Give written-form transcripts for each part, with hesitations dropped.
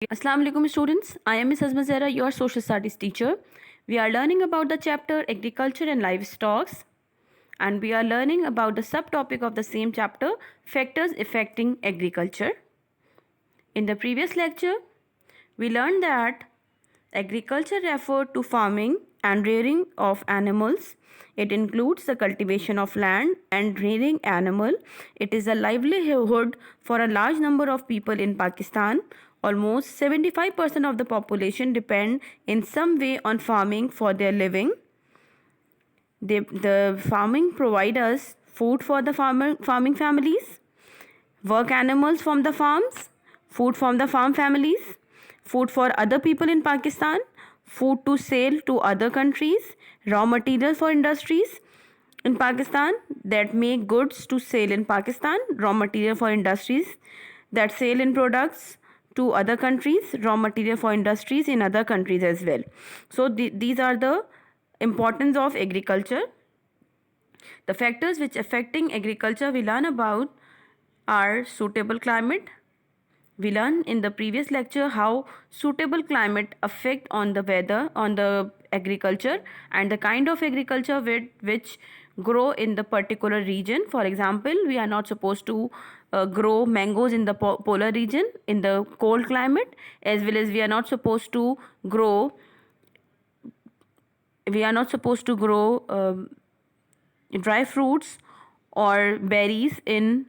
Assalamu alaikum students. I am Ms. Azma Zahra, your social studies teacher. We are learning about the chapter agriculture and livestock, and we are learning about the subtopic of the same chapter, factors affecting agriculture. In the previous lecture, we learned that agriculture referred to farming and rearing of animals. It includes the cultivation of land and rearing animal. It is a livelihood for a large number of people in Pakistan. Almost 75% of the population depend in some way on farming for their living. The farming provide us food for the farming families, work animals from the farms, food from the farm families, food for other people in Pakistan, food to sell to other countries, raw materials for industries in Pakistan that make goods to sell in Pakistan, raw material for industries that sell in products to other countries, raw material for industries in other countries as well. So these are the importance of agriculture. The factors which affecting agriculture we learn about are suitable climate. We learned in the previous lecture how suitable climate affect on the weather, on the agriculture, and the kind of agriculture which grow in the particular region. For example, we are not supposed to grow mangoes in the polar region in the cold climate, as well as we are not supposed to grow dry fruits or berries in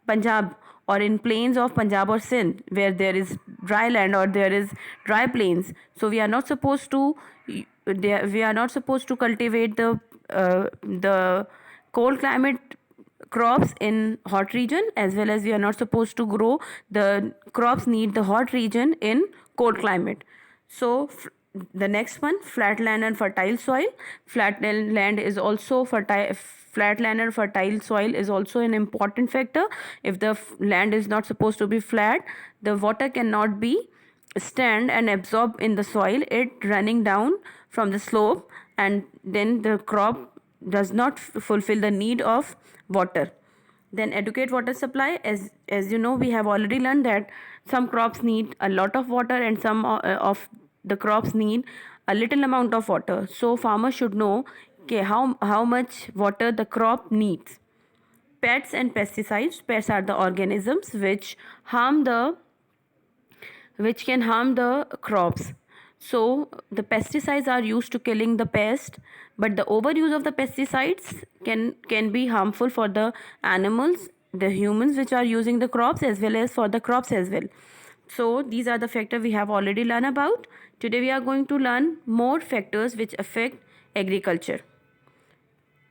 Punjab or in plains of Punjab or Sindh where there is dry land or there is dry plains. So we are not supposed to cultivate the cold climate crops in hot region, as well as we are not supposed to grow the crops need the hot region in cold climate. So the next one, flat land and fertile soil. Flat land is also fertile. Flat land and fertile soil is also an important factor. If the land is not supposed to be flat, the water cannot be stand and absorb in the soil, it running down from the slope, and then the crop does not fulfill the need of water. Then adequate water supply, as you know, we have already learned that some crops need a lot of water and some of the crops need a little amount of water. So farmers should know how much water the crop needs. Pests and pesticides. Pests are the organisms which can harm the crops. So the pesticides are used to killing the pest, but the overuse of the pesticides can be harmful for the animals, the humans which are using the crops, as well as for the crops as well. So these are the factors we have already learned about. Today we are going to learn more factors which affect agriculture.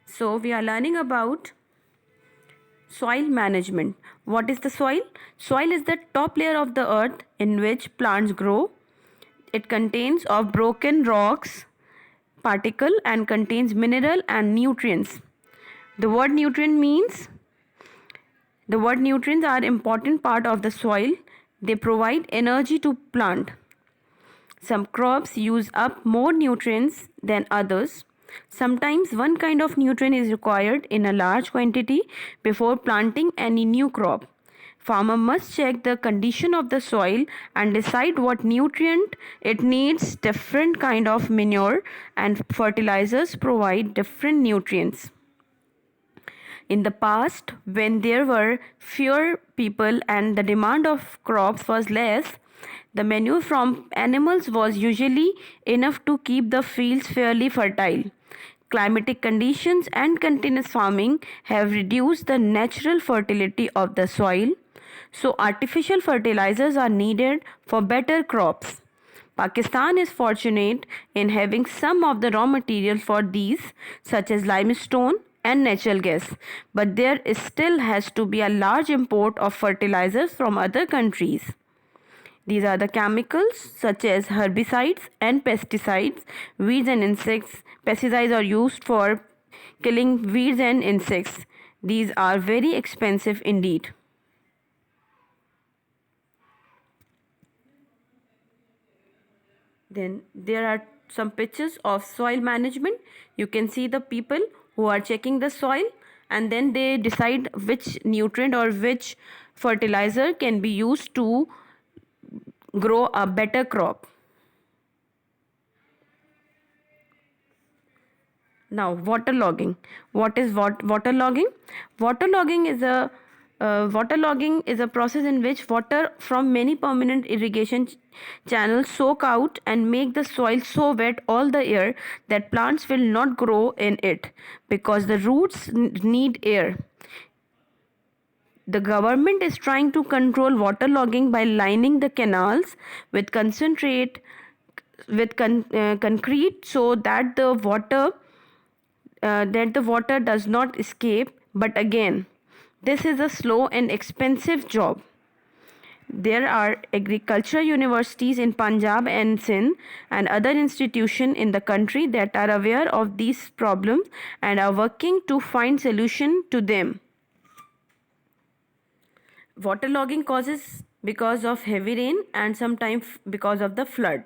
So we are learning about soil management. What is the soil? Soil is the top layer of the earth in which plants grow. It contains of broken rocks, particle, and contains mineral and nutrients. The word nutrients are important part of the soil. They provide energy to plant. Some crops use up more nutrients than others. Sometimes one kind of nutrient is required in a large quantity before planting any new crop. Farmer must check the condition of the soil and decide what nutrient it needs. Different kind of manure and fertilizers provide different nutrients. In the past, when there were fewer people and the demand of crops was less, the manure from animals was usually enough to keep the fields fairly fertile. Climatic conditions and continuous farming have reduced the natural fertility of the soil, so artificial fertilizers are needed for better crops. Pakistan is fortunate in having some of the raw materials for these, such as limestone and natural gas, but there still has to be a large import of fertilizers from other countries. These are the chemicals such as herbicides and pesticides, weeds and insects. Pesticides are used for killing weeds and insects. These are very expensive indeed. Then there are some pictures of soil management. You can see the people who are checking the soil, and then they decide which nutrient or which fertilizer can be used to grow a better crop. Now, waterlogging. What is waterlogging? Waterlogging is a waterlogging is a process in which water from many permanent irrigation channels soak out and make the soil so wet all the year that plants will not grow in it because the roots need air. The government is trying to control waterlogging by lining the canals with concrete so that the water does not escape. But again, this is a slow and expensive job. There are agriculture universities in Punjab and Sindh and other institutions in the country that are aware of these problems and are working to find solution to them. Waterlogging causes because of heavy rain and sometimes because of the flood.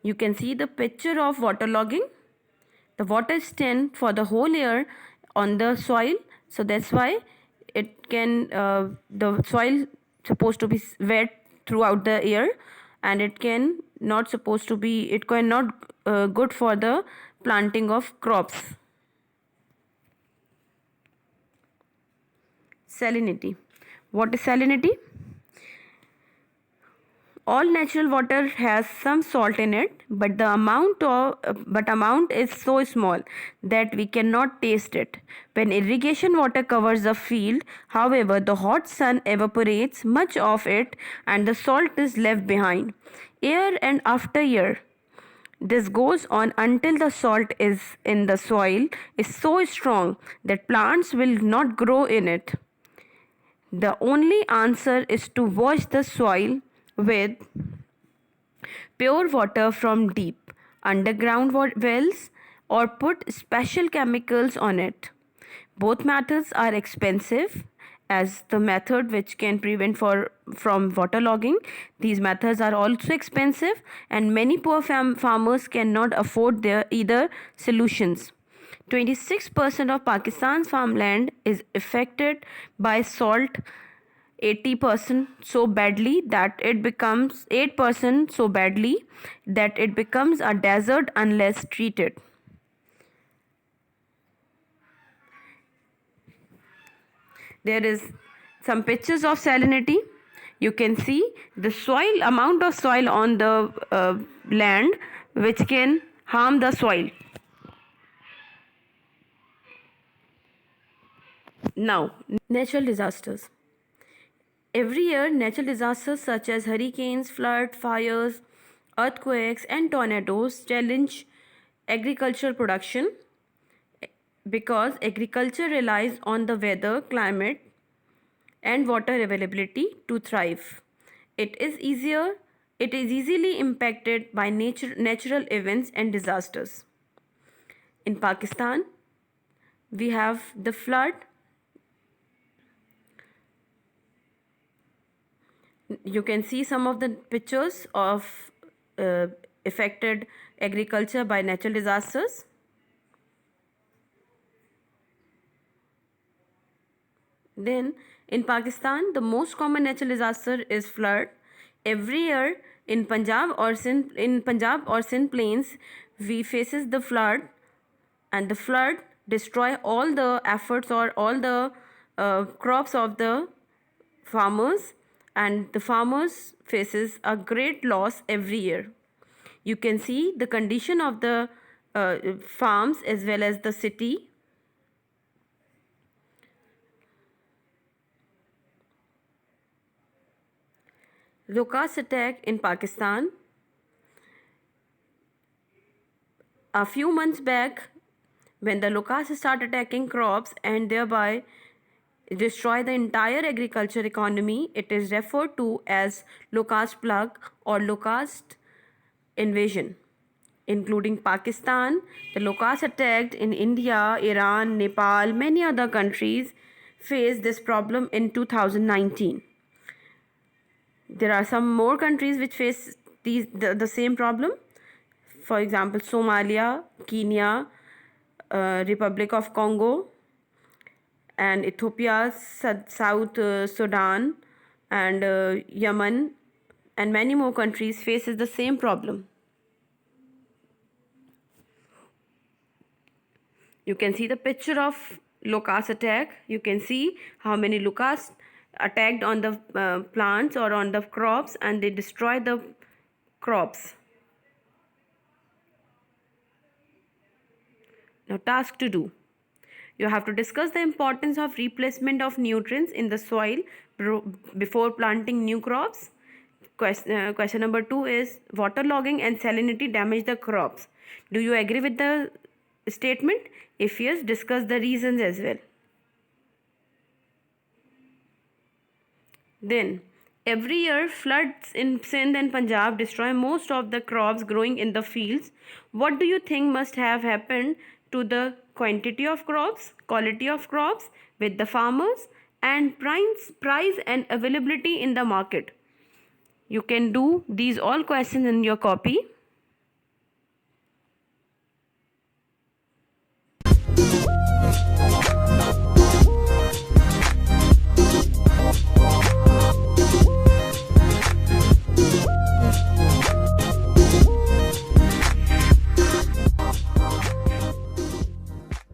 You can see the picture of waterlogging. The water stands for the whole year on the soil, so that's why it can the soil supposed to be wet throughout the year, and it cannot good for the planting of crops. Salinity. What is salinity? All natural water has some salt in it, but the amount is so small that we cannot taste it. When irrigation water covers a field, however, the hot sun evaporates much of it and the salt is left behind. Year and after year, this goes on until the salt is in the soil is so strong that plants will not grow in it. The only answer is to wash the soil with pure water from deep underground wells or put special chemicals on it. Both methods are expensive as the method which can prevent from waterlogging. These methods are also expensive and many poor farmers cannot afford either solutions. 26% of Pakistan's farmland is affected by salt, 80% so badly that it becomes 8% so badly that it becomes a desert unless treated. There is some pictures of salinity. You can see the amount of soil on the land which can harm the soil. Now, natural disasters. Every year, natural disasters such as hurricanes, flood, fires, earthquakes, and tornadoes challenge agricultural production because agriculture relies on the weather, climate, and water availability to thrive. It is easily impacted by natural events and disasters. In Pakistan, we have the flood. You can see some of the pictures of affected agriculture by natural disasters. Then in Pakistan, the most common natural disaster is flood. Every year in Punjab or Sindh plains, we faces the flood, and the flood destroy all the efforts or all the crops of the farmers, and the farmers faces a great loss every year. You can see the condition of the farms as well as the city. Locust attack in Pakistan. A few months back, when the locusts start attacking crops and thereby destroy the entire agriculture economy, it is referred to as locust plague or locust invasion. Including Pakistan, the locusts attacked in India, Iran, Nepal, many other countries faced this problem in 2019. There are some more countries which face the same problem. For example, Somalia, Kenya, Republic of Congo, and Ethiopia, South Sudan, and Yemen, and many more countries faces the same problem. You can see the picture of locust attack. You can see how many locusts attacked on the plants or on the crops, and they destroy the crops. Now, task to do. You have to discuss the importance of replacement of nutrients in the soil before planting new crops. Question number 2 is waterlogging and salinity damage the crops. Do you agree with the statement? If yes, discuss the reasons as well. Then, every year floods in Sindh and Punjab destroy most of the crops growing in the fields. What do you think must have happened to the quantity of crops, quality of crops with the farmers, and price and availability in the market? You can do these all questions in your copy.